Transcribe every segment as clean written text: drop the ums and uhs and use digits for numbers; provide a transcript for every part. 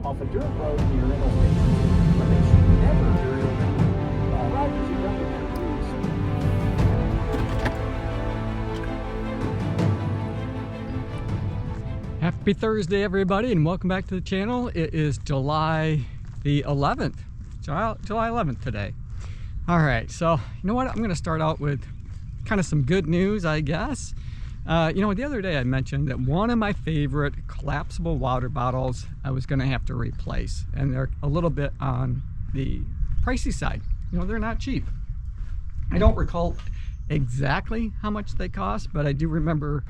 off a dirt road near an opening, but they should never veer around. Riders who recommend these. Happy Thursday, everybody, and welcome back to the channel. It is July the 11th. July 11th today. All right, so you know what? I'm going to start out with kind of some good news, I guess. You know, the other day I mentioned that one of my favorite collapsible water bottles I was going to have to replace, and they're a little bit on the pricey side. You know, they're not cheap. I don't recall exactly how much they cost, but I do remember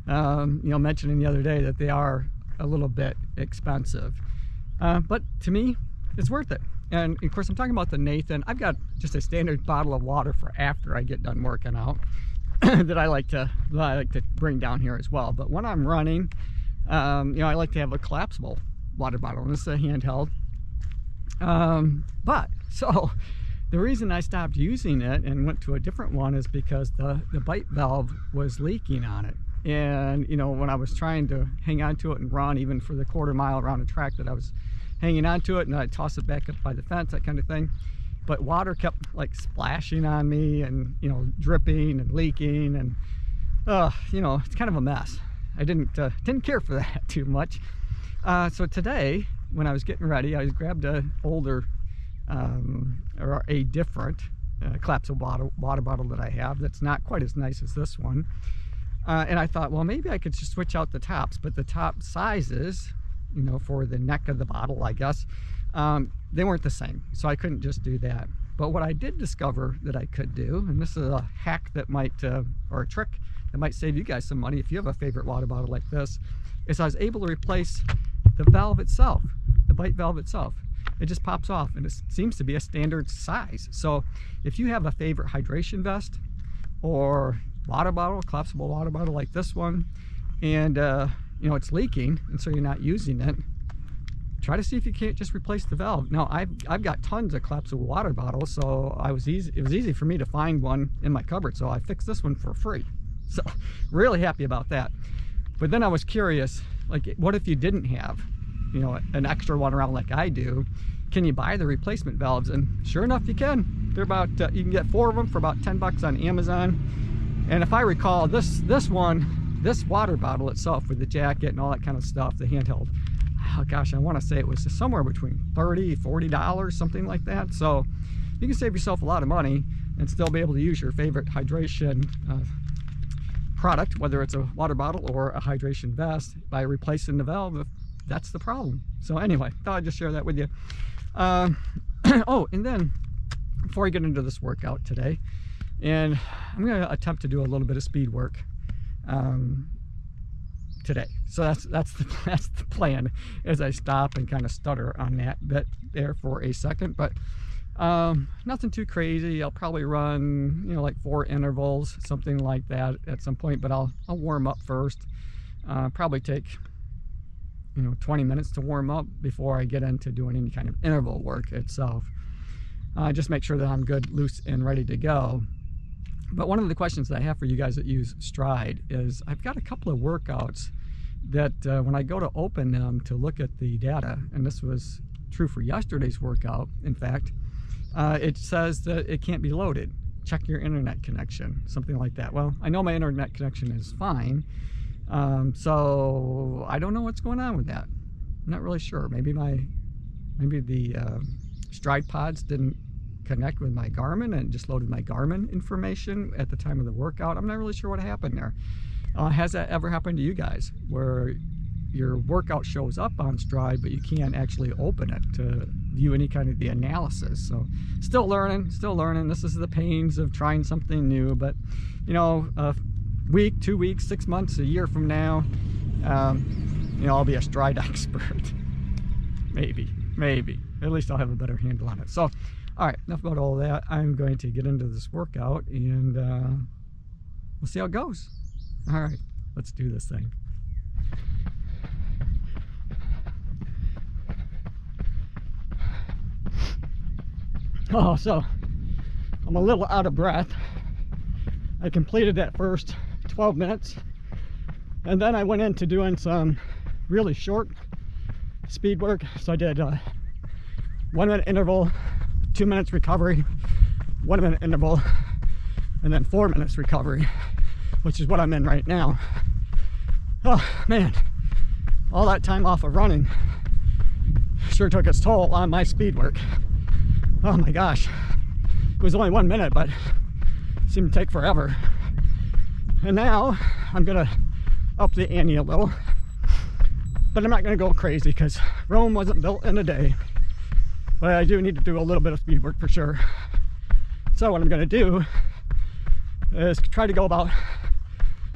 you know, mentioning the other day that they are a little bit expensive, but to me it's worth it. And of course I'm talking about the Nathan. I've got just a standard bottle of water for after I get done working out that I like to bring down here as well. But when I'm running, you know, I like to have a collapsible water bottle, and this is a handheld. But so the reason I stopped using it and went to a different one is because the bite valve was leaking on it. And you know, when I was trying to hang on to it and run, even for the quarter mile around a track that I was hanging on to it, and I'd toss it back up by the fence, that kind of thing, but water kept like splashing on me and, you know, dripping and leaking, and you know, it's kind of a mess. I didn't care for that too much. So today when I was getting ready, I grabbed a older or a different collapsible water bottle that I have that's not quite as nice as this one. And I thought, well, maybe I could just switch out the tops, but the top sizes, you know, for the neck of the bottle, I guess, they weren't the same. So I couldn't just do that. But what I did discover that I could do, and this is a hack that might, or a trick that might save you guys some money if you have a favorite water bottle like this, is I was able to replace the valve itself, the bite valve itself. It just pops off, and it seems to be a standard size. So if you have a favorite hydration vest or water bottle, collapsible water bottle like this one, and you know, it's leaking and so you're not using it, try to see if you can't just replace the valve. Now I've got tons of collapsible water bottles, so it was easy for me to find one in my cupboard, so I fixed this one for free. So really happy about that. But then I was curious, like, what if you didn't have, you know, an extra one around like I do? Can you buy the replacement valves? And sure enough, you can. They're about you can get 4 of them for about 10 bucks on Amazon. And if I recall, this water bottle itself with the jacket and all that kind of stuff, the handheld, oh gosh, I want to say it was somewhere between $30, $40, something like that. So you can save yourself a lot of money and still be able to use your favorite hydration product, whether it's a water bottle or a hydration vest, by replacing the valve if that's the problem. So anyway, thought I'd just share that with you. Oh, and then before I get into this workout today, and I'm going to attempt to do a little bit of speed work today. So that's the plan, as I stop and kind of stutter on that bit there for a second. But nothing too crazy. I'll probably run, you know, like 4 intervals, something like that at some point. But I'll warm up first. Probably take, you know, 20 minutes to warm up before I get into doing any kind of interval work itself. Just make sure that I'm good, loose, and ready to go. But one of the questions that I have for you guys that use Stride is, I've got a couple of workouts that when I go to open them to look at the data, and this was true for yesterday's workout, in fact, it says that it can't be loaded. Check your internet connection, something like that. Well, I know my internet connection is fine, so I don't know what's going on with that. I'm not really sure. Maybe the Stride pods didn't connect with my Garmin and just loaded my Garmin information at the time of the workout. I'm not really sure what happened there. Has that ever happened to you guys, where your workout shows up on Stride but you can't actually open it to view any kind of the analysis? So still learning. This is the pains of trying something new. But you know, a week, 2 weeks, 6 months, a year from now, you know, I'll be a Stride expert. maybe at least I'll have a better handle on it. So all right, enough about all that. I'm going to get into this workout, and we'll see how it goes. All right, let's do this thing. Oh, so I'm a little out of breath. I completed that first 12 minutes, and then I went into doing some really short speed work. So I did 1 minute interval, 2 minutes recovery, 1 minute interval, and then 4 minutes recovery, which is what I'm in right now. Oh man, all that time off of running sure took its toll on my speed work. Oh my gosh, it was only 1 minute, but it seemed to take forever. And now I'm gonna up the ante a little, but I'm not gonna go crazy because Rome wasn't built in a day. But I do need to do a little bit of speed work for sure. So what I'm gonna do is try to go about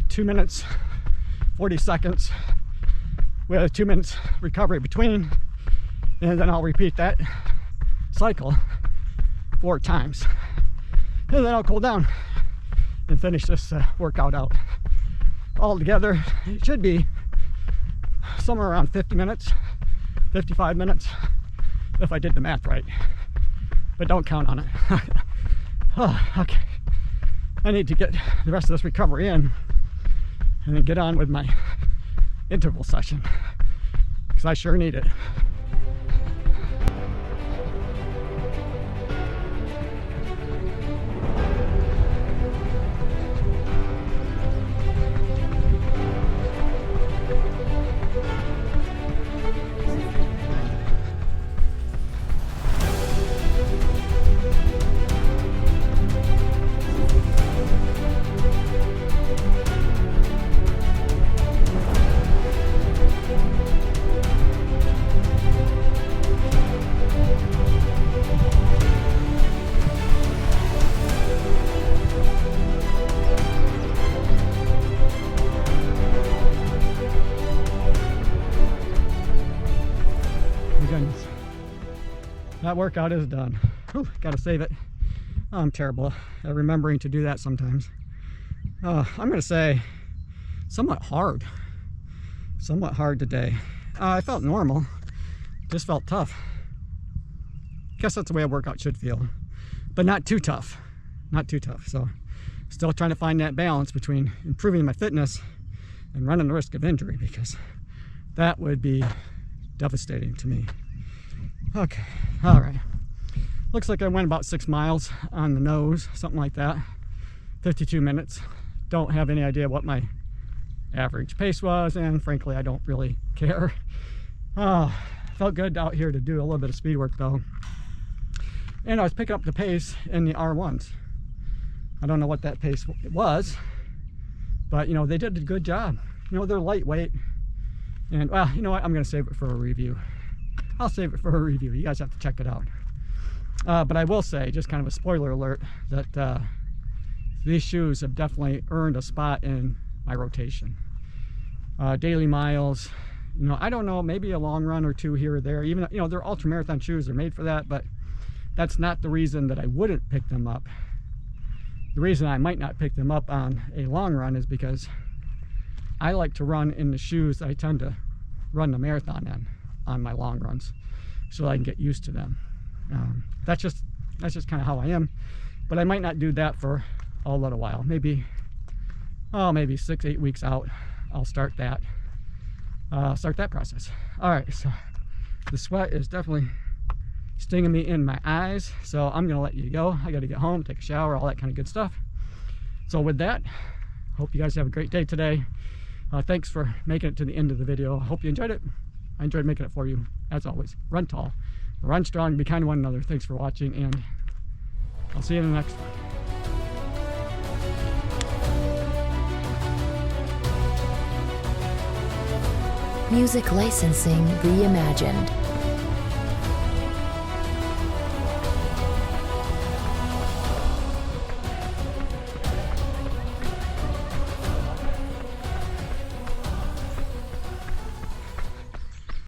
2 minutes 40 seconds with 2 minutes recovery between, and then I'll repeat that cycle 4 times, and then I'll cool down and finish this workout out. All together it should be somewhere around 50 minutes, 55 minutes if I did the math right, but don't count on it. Oh, okay, I need to get the rest of this recovery in and then get on with my interval session because I sure need it. That workout is done. Whew, gotta save it. Oh, I'm terrible at remembering to do that sometimes. I'm gonna say somewhat hard today. I felt normal, just felt tough. Guess that's the way a workout should feel, but not too tough, So still trying to find that balance between improving my fitness and running the risk of injury, because that would be devastating to me. Okay, all right. Looks like I went about 6 miles on the nose, something like that. 52 minutes. Don't have any idea what my average pace was, and frankly, I don't really care. Felt good out here to do a little bit of speed work though. And I was picking up the pace in the R1s. I don't know what that pace was, but you know, they did a good job. You know, they're lightweight. And well, you know what? I'm gonna save it for a review. I'll save it for a review. You guys have to check it out. But I will say, just kind of a spoiler alert, that these shoes have definitely earned a spot in my rotation. Daily miles, you know, I don't know, maybe a long run or two here or there. Even, you know, they're ultra marathon shoes, they're made for that, but that's not the reason that I wouldn't pick them up. The reason I might not pick them up on a long run is because I like to run in the shoes I tend to run the marathon in on my long runs, so I can get used to them. That's just kind of how I am. But I might not do that for a little while. Maybe 6-8 weeks out, I'll start that process. All right, so the sweat is definitely stinging me in my eyes, so I'm gonna let you go. I got to get home, take a shower, all that kind of good stuff. So with that, hope you guys have a great day today. Thanks for making it to the end of the video. I hope you enjoyed it. I enjoyed making it for you. As always, run tall, run strong, be kind to one another. Thanks for watching, and I'll see you in the next one. Music licensing reimagined.